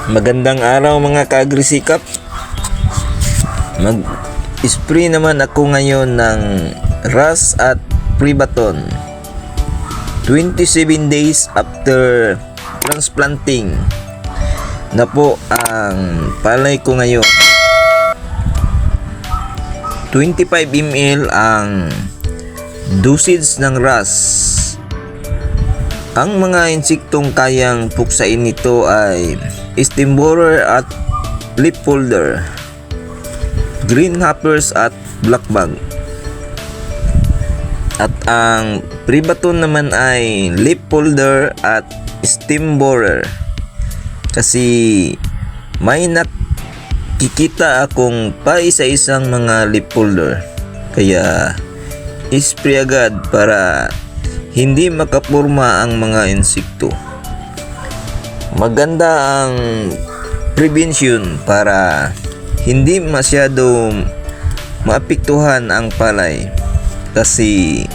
Magandang araw mga ka-agrisikap. Mag-spray naman ako ngayon ng RAS at Prebaton 27 days after transplanting na po ang palay ko ngayon. 25 ml ang dosage ng RAS. Ang mga insektong kayang puksain nito ay stem borer at leaf folder, green hoppers at black bug. At ang Prebaton naman ay leaf folder at stem borer. Kasi may nakikita akong paisa-isang mga leaf folder. Kaya spray agad para hindi makapurma ang mga insekto. Maganda ang prevention para hindi masyado maapektuhan ang palay kasi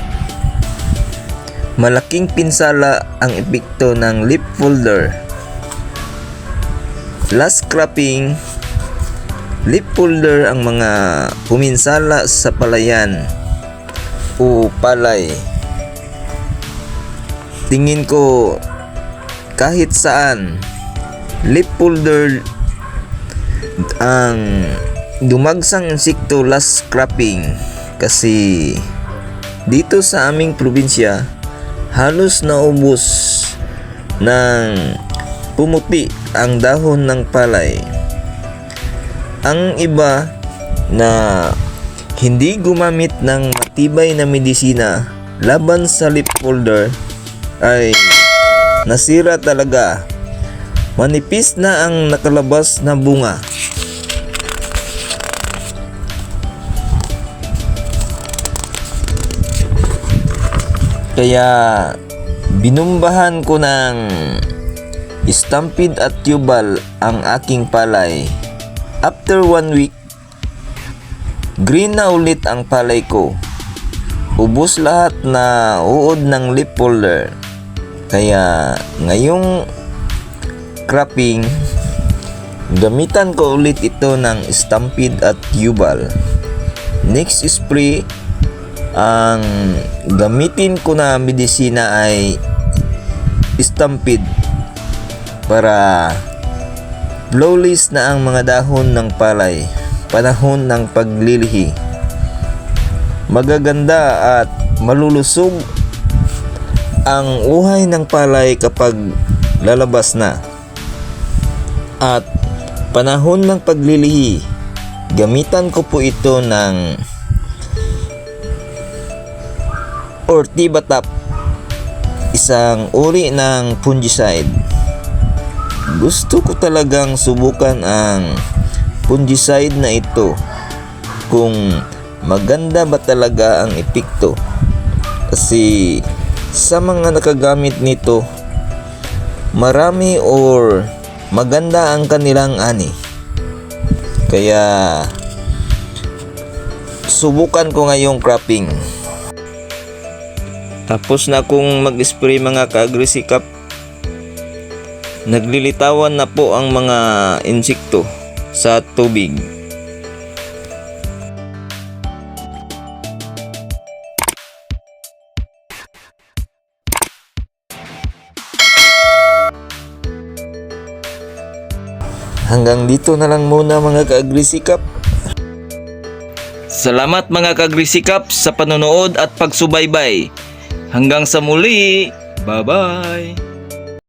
malaking pinsala ang epekto ng leaf folder. Last cropping, leaf folder ang mga puminsala sa palayan o palay. Tingin ko kahit saan leaf folder ang dumagsang insekto last cropping kasi dito sa aming probinsya halos naubos ng pumuti ang dahon ng palay. Ang iba na hindi gumamit ng matibay na medisina laban sa leaf folder ay nasira talaga. Manipis na ang nakalabas na bunga. Kaya binumbahan ko ng Stampede at Tubal ang aking palay. After 1 week, green na ulit ang palay ko. Ubos lahat na uod ng leaf folder. Kaya ngayong cropping, gamitan ko ulit ito ng Stampede at Tubal. Next spray, ang gamitin ko na medisina ay Stampede para flawless na ang mga dahon ng palay panahon ng paglilihi. Magaganda at malulusog ang uhay ng palay kapag lalabas na. At panahon ng paglilihi, gamitan ko po ito ng Ortibatap, isang uri ng fungicide. Gusto ko talagang subukan ang fungicide na ito kung maganda ba talaga ang epekto. Kasi sa mga nakagamit nito, marami or maganda ang kanilang ani. Kaya subukan ko ngayong cropping. Tapos na akong mag-spray mga ka-agrisikap. Naglilitawan na po ang mga insekto sa tubig. Hanggang dito na lang muna mga ka-agrisikap. Salamat mga ka-agrisikap sa panonood at pagsubaybay. Hanggang sa muli. Bye-bye.